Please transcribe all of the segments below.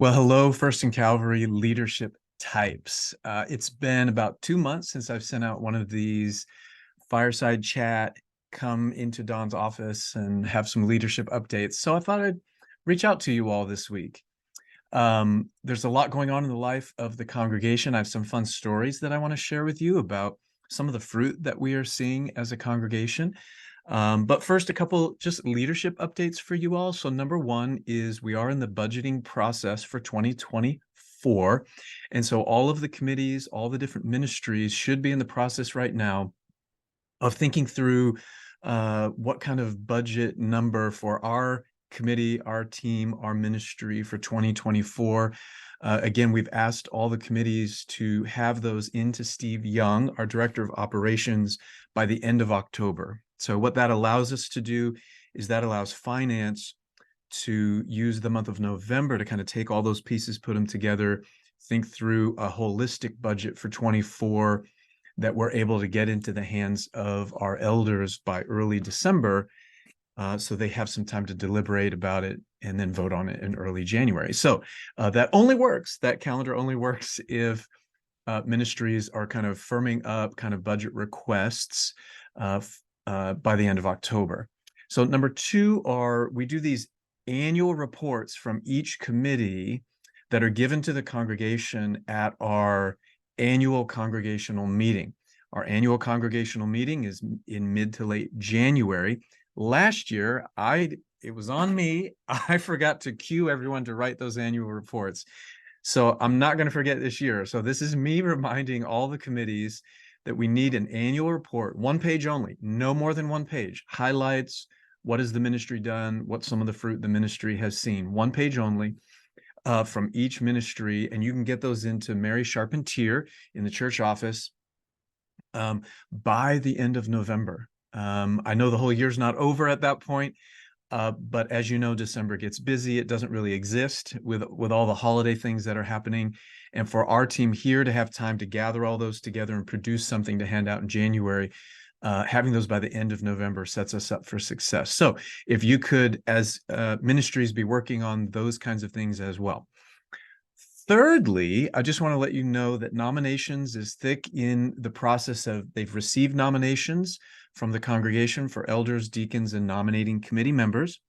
Well, hello, First Calvary Leadership types. It's been about 2 months since I've sent out one of these fireside chat, come into Don's office and have some leadership updates. So I thought I'd reach out to you all this week. There's a lot going on in the life of the congregation. I have some fun stories that I want to share with you about some of the fruit that we are seeing as a congregation. But first, a couple just leadership updates for you all. So number one is we are in the budgeting process for 2024. And so all of the committees, all the different ministries should be in the process right now of thinking through what kind of budget number for our committee, our team, our ministry for 2024. Again, we've asked all the committees to have those into Steve Young, our Director of Operations, by the end of October. So what that allows us to do is that allows finance to use the month of November to kind of take all those pieces, put them together, think through a holistic budget for 24 that we're able to get into the hands of our elders by early December, so they have some time to deliberate about it and then vote on it in early January. So that calendar only works if ministries are kind of firming up kind of budget requests by the end of October. So number two we do these annual reports from each committee that are given to the congregation at our annual congregational meeting. Our annual congregational meeting is in mid to late January. Last year, it was on me. I forgot to cue everyone to write those annual reports. So I'm not going to forget this year. So this is me reminding all the committees that we need an annual report, one page only, no more than one page. Highlights, what has the ministry done, what some of the fruit the ministry has seen, one page only. From each ministry, and you can get those into Mary Charpentier in the church office by the end of November. I know the whole year's not over at that point, but as you know, December gets busy. It doesn't really exist with all the holiday things that are happening. And for our team here to have time to gather all those together and produce something to hand out in January, having those by the end of November sets us up for success. So if you could, as ministries, be working on those kinds of things as well. Thirdly, I just want to let you know that nominations is thick in the process of, they've received nominations from the congregation for elders, deacons, and nominating committee members.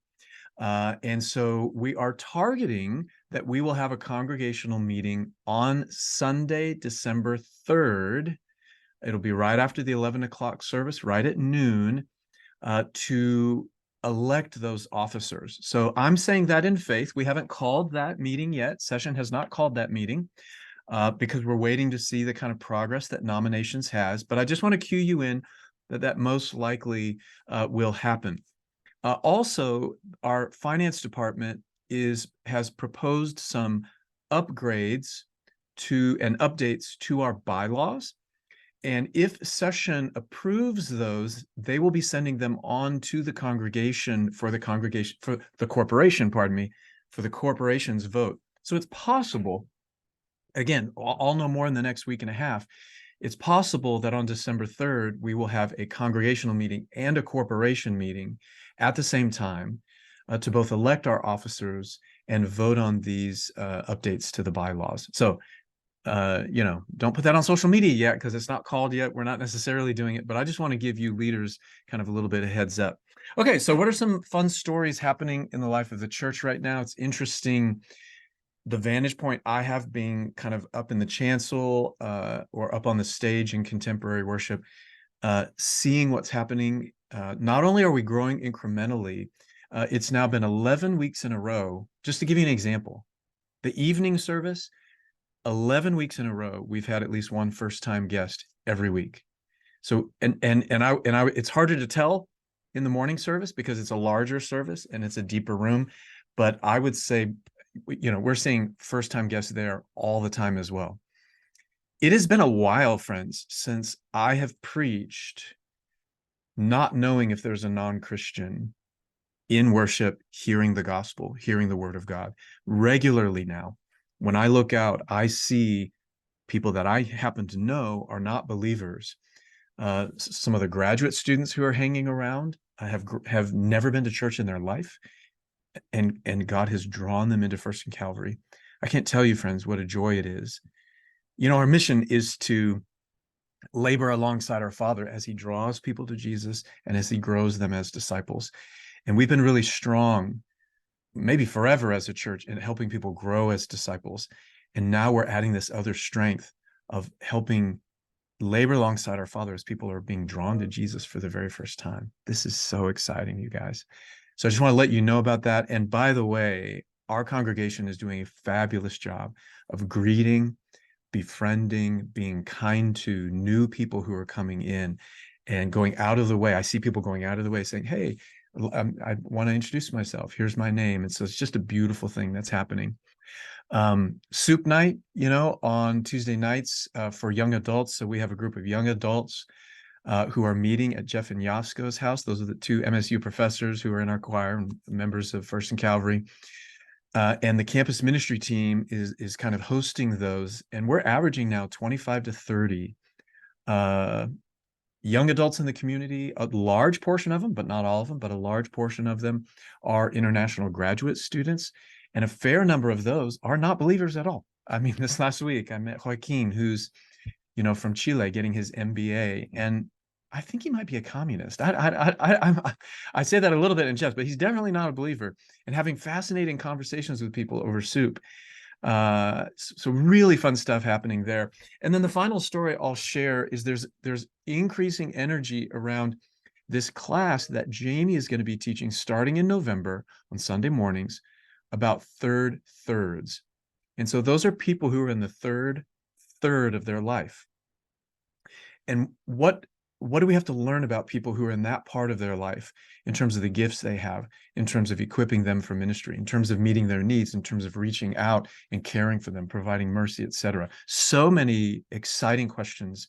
And so we are targeting that we will have a congregational meeting on Sunday, December 3rd. It'll be right after the 11 o'clock service, right at noon, to elect those officers. So I'm saying that in faith. We haven't called that meeting yet. Session has not called that meeting because we're waiting to see the kind of progress that nominations has. But I just want to cue you in that most likely will happen. Also, our finance department has proposed some upgrades and updates to our bylaws. And if session approves those, they will be sending them on to the congregation for the corporation, for the corporation's vote. So it's possible, again, I'll know more in the next week and a half. It's possible that on December 3rd, we will have a congregational meeting and a corporation meeting at the same time to both elect our officers and vote on these updates to the bylaws. So don't put that on social media yet because it's not called yet. We're not necessarily doing it, but I just want to give you leaders kind of a little bit of heads up. Okay, so what are some fun stories happening in the life of the church right now? It's interesting, the vantage point I have being kind of up in the chancel or up on the stage in contemporary worship, seeing what's happening. Not only are we growing incrementally, it's now been 11 weeks in a row. Just to give you an example, the evening service, 11 weeks in a row, we've had at least one first-time guest every week. So, it's harder to tell in the morning service because it's a larger service and it's a deeper room. But I would say, we're seeing first-time guests there all the time as well. It has been a while, friends, since I have preached not knowing if there's a non-Christian in worship, hearing the gospel, hearing the word of God regularly now. When I look out, I see people that I happen to know are not believers. Some of the graduate students who are hanging around have never been to church in their life, and God has drawn them into First Calvary. I can't tell you, friends, what a joy it is. You know, our mission is to labor alongside our Father as he draws people to Jesus and as he grows them as disciples. And we've been really strong, maybe forever as a church, in helping people grow as disciples. And now we're adding this other strength of helping labor alongside our Father as people are being drawn to Jesus for the very first time. This is so exciting, you guys. So I just want to let you know about that. And by the way, our congregation is doing a fabulous job of greeting, befriending, being kind to new people who are coming in and going out of the way. I see people going out of the way saying, hey, I want to introduce myself. Here's my name. And so it's just a beautiful thing that's happening. Soup night, you know, on Tuesday nights for young adults. So we have a group of young adults who are meeting at Jeff and Yasko's house. Those are the two MSU professors who are in our choir and members of First and Calvary. And the campus ministry team is kind of hosting those. And we're averaging now 25 to 30 young adults in the community. A large portion of them, but not all of them, but a large portion of them are international graduate students. And a fair number of those are not believers at all. I mean, this last week, I met Joaquin, who's, you know, from Chile, getting his MBA. And I think he might be a communist. I say that a little bit in jest, but he's definitely not a believer. And having fascinating conversations with people over soup. So really fun stuff happening there. And then the final story I'll share is there's increasing energy around this class that Jamie is going to be teaching starting in November on Sunday mornings about third thirds. And so those are people who are in the third of their life. And what do we have to learn about people who are in that part of their life in terms of the gifts they have, in terms of equipping them for ministry, in terms of meeting their needs, in terms of reaching out and caring for them, providing mercy, etc. So many exciting questions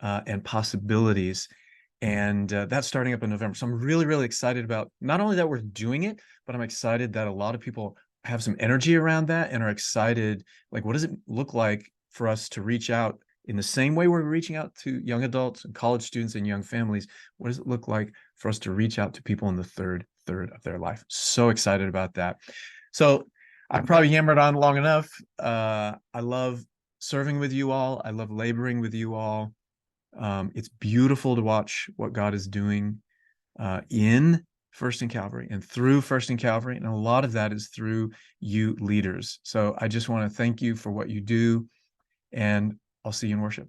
and possibilities. And that's starting up in November. So I'm really, really excited about not only that we're doing it, but I'm excited that a lot of people have some energy around that and are excited. Like, what does it look like for us to reach out in the same way we're reaching out to young adults and college students and young families? What does it look like for us to reach out to people in the third of their life? So excited about that. So I've probably yammered on long enough. I love serving with you all. I love laboring with you all. It's beautiful to watch what God is doing in First and Calvary and through First and Calvary. And a lot of that is through you leaders. So I just want to thank you for what you do. And I'll see you in worship.